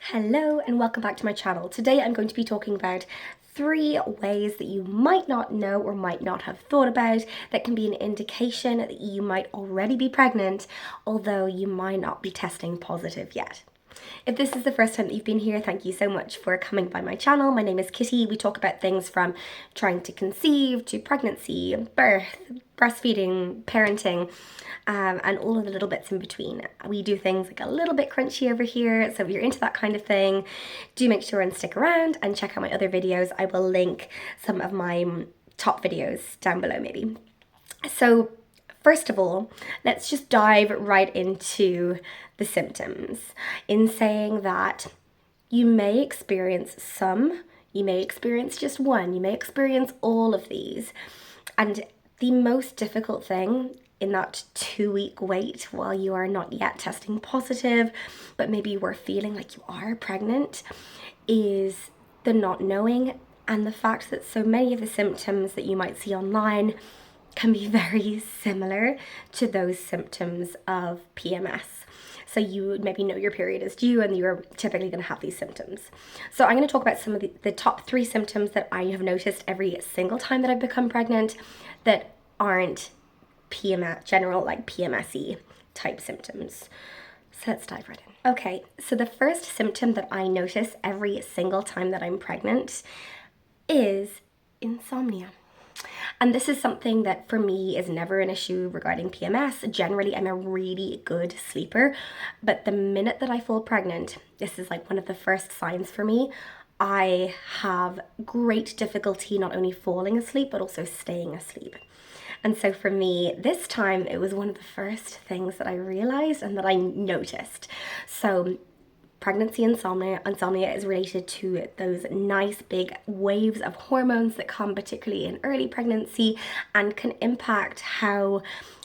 Hello and welcome back to my channel. Today I'm going to be talking about 3 ways that you might not know or might not have thought about that can be an indication that you might already be pregnant, although you might not be testing positive yet. If this is the first time that you've been here, thank you so much for coming by my channel. My name is Kitty. We talk about things from trying to conceive to pregnancy, birth, breastfeeding, parenting, and all of the little bits in between. We do things like a little bit crunchy over here, so if you're into that kind of thing, do make sure and stick around and check out my other videos. I will link some of my top videos down below maybe. So first of all, let's just dive right into the symptoms in saying that you may experience some, you may experience just one, you may experience all of these. And the most difficult thing in that 2-week wait while you are not yet testing positive, but maybe you are feeling like you are pregnant, is the not knowing and the fact that so many of the symptoms that you might see online can be very similar to those symptoms of PMS. So you would maybe know your period is due and you're typically going to have these symptoms. So I'm going to talk about some of the top 3 symptoms that I have noticed every single time that I've become pregnant that aren't PMS, general like PMS-y type symptoms. So let's dive right in. Okay, so the first symptom that I notice every single time that I'm pregnant is insomnia. And this is something that for me is never an issue regarding PMS. Generally, I'm a really good sleeper, but the minute that I fall pregnant, this is like one of the first signs for me. I have great difficulty not only falling asleep, but also staying asleep. And so for me, this time, it was one of the first things that I realized and that I noticed. So pregnancy insomnia is related to those nice big waves of hormones that come particularly in early pregnancy and can impact how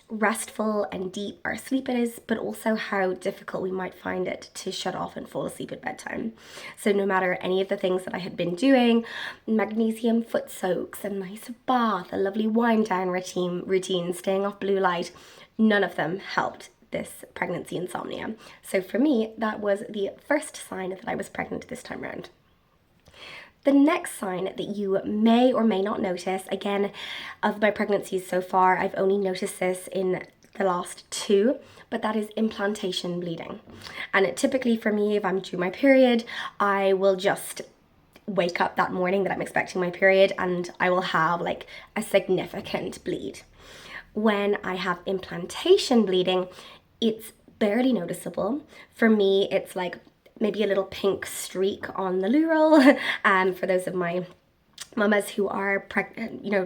restful and deep our sleep is, but also how difficult we might find it to shut off and fall asleep at bedtime. So no matter any of the things that I had been doing, magnesium foot soaks, a nice bath, a lovely wind down routine, staying off blue light, none of them helped this pregnancy insomnia. So for me, that was the first sign that I was pregnant this time around. The next sign that you may or may not notice, again, of my pregnancies so far, I've only noticed this in the last 2, but that is implantation bleeding. And it typically for me, if I'm due my period, I will just wake up that morning that I'm expecting my period and I will have like a significant bleed. When I have implantation bleeding, it's barely noticeable. For me, it's like maybe a little pink streak on the loo roll. For those of my mummas who are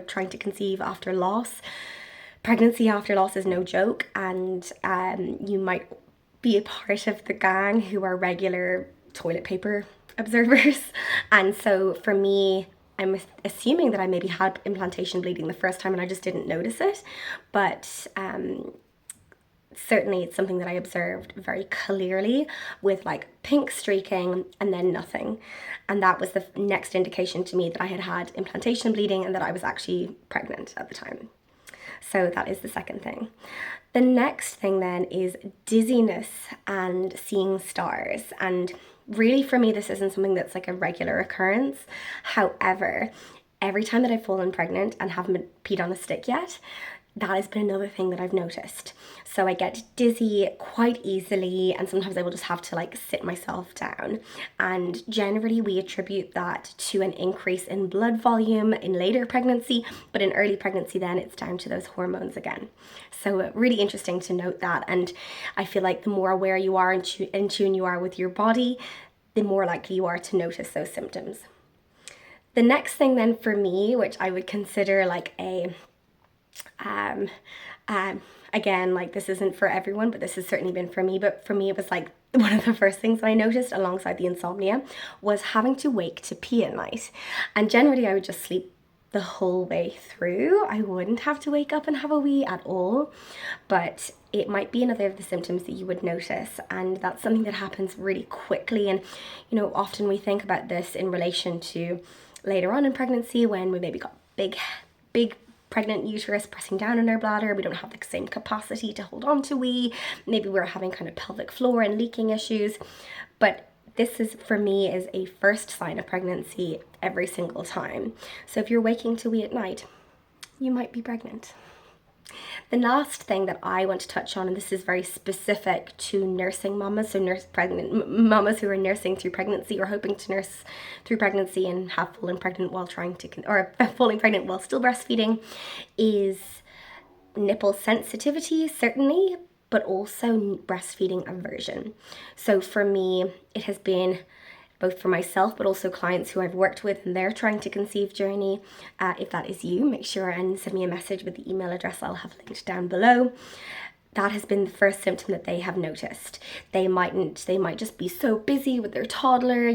trying to conceive after loss, pregnancy after loss is no joke, and you might be a part of the gang who are regular toilet paper observers. And so for me, I'm assuming that I maybe had implantation bleeding the first time and I just didn't notice it, but certainly it's something that I observed very clearly with like pink streaking and then nothing. And that was the next indication to me that I had had implantation bleeding and that I was actually pregnant at the time. So that is the second thing. The next thing then is dizziness and seeing stars. And really for me, this isn't something that's like a regular occurrence. However, every time that I've fallen pregnant and haven't peed on a stick yet, that has been another thing that I've noticed. So I get dizzy quite easily and sometimes I will just have to like sit myself down. And generally we attribute that to an increase in blood volume in later pregnancy, but in early pregnancy then it's down to those hormones again. So really interesting to note that. And I feel like the more aware you are and in tune you are with your body, the more likely you are to notice those symptoms. The next thing then for me, which I would consider like a again, like this isn't for everyone, but this has certainly been for me. But for me, it was like one of the first things that I noticed alongside the insomnia was having to wake to pee at night. And generally I would just sleep the whole way through. I wouldn't have to wake up and have a wee at all, but it might be another of the symptoms that you would notice. And that's something that happens really quickly. And, you know, often we think about this in relation to later on in pregnancy when we maybe got big pregnant uterus pressing down on our bladder, we don't have the same capacity to hold on to wee, maybe we're having kind of pelvic floor and leaking issues, but this is, for me, is a first sign of pregnancy every single time. So if you're waking to wee at night, you might be pregnant. The last thing that I want to touch on, and this is very specific to nursing mamas, so pregnant mamas who are nursing through pregnancy or hoping to nurse through pregnancy and have fallen pregnant while falling pregnant while still breastfeeding, is nipple sensitivity, certainly, but also breastfeeding aversion. So for me, it has been both for myself, but also clients who I've worked with and their trying to conceive journey. If that is you, make sure and send me a message with the email address I'll have linked down below. That has been the first symptom that they have noticed. They might just be so busy with their toddler,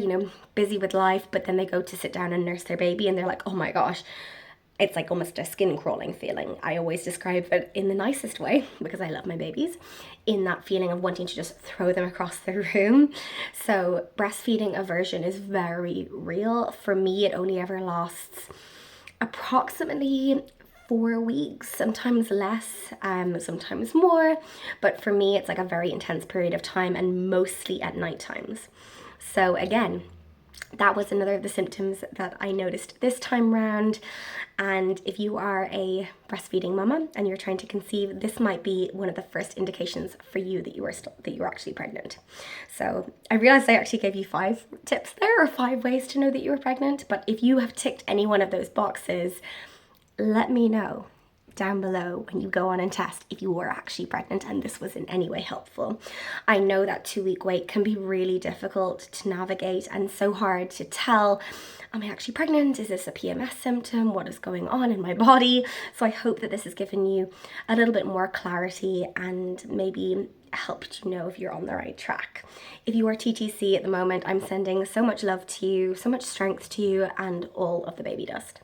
busy with life, but then they go to sit down and nurse their baby and they're like, oh my gosh, it's like almost a skin crawling feeling. I always describe it in the nicest way because I love my babies, in that feeling of wanting to just throw them across the room. So breastfeeding aversion is very real. For me, it only ever lasts approximately 4 weeks, sometimes less, sometimes more. But for me, it's like a very intense period of time and mostly at night times. So again, that was another of the symptoms that I noticed this time round. And if you are a breastfeeding mama and you're trying to conceive, this might be one of the first indications for you that you are actually pregnant. So I realized I actually gave you 5 tips there, or 5 ways to know that you are pregnant. But if you have ticked any one of those boxes, let me know down below when you go on and test if you were actually pregnant and this was in any way helpful. I know that 2-week wait can be really difficult to navigate and so hard to tell, am I actually pregnant? Is this a PMS symptom? What is going on in my body? So I hope that this has given you a little bit more clarity and maybe helped you know if you're on the right track. If you are TTC at the moment, I'm sending so much love to you, so much strength to you, and all of the baby dust.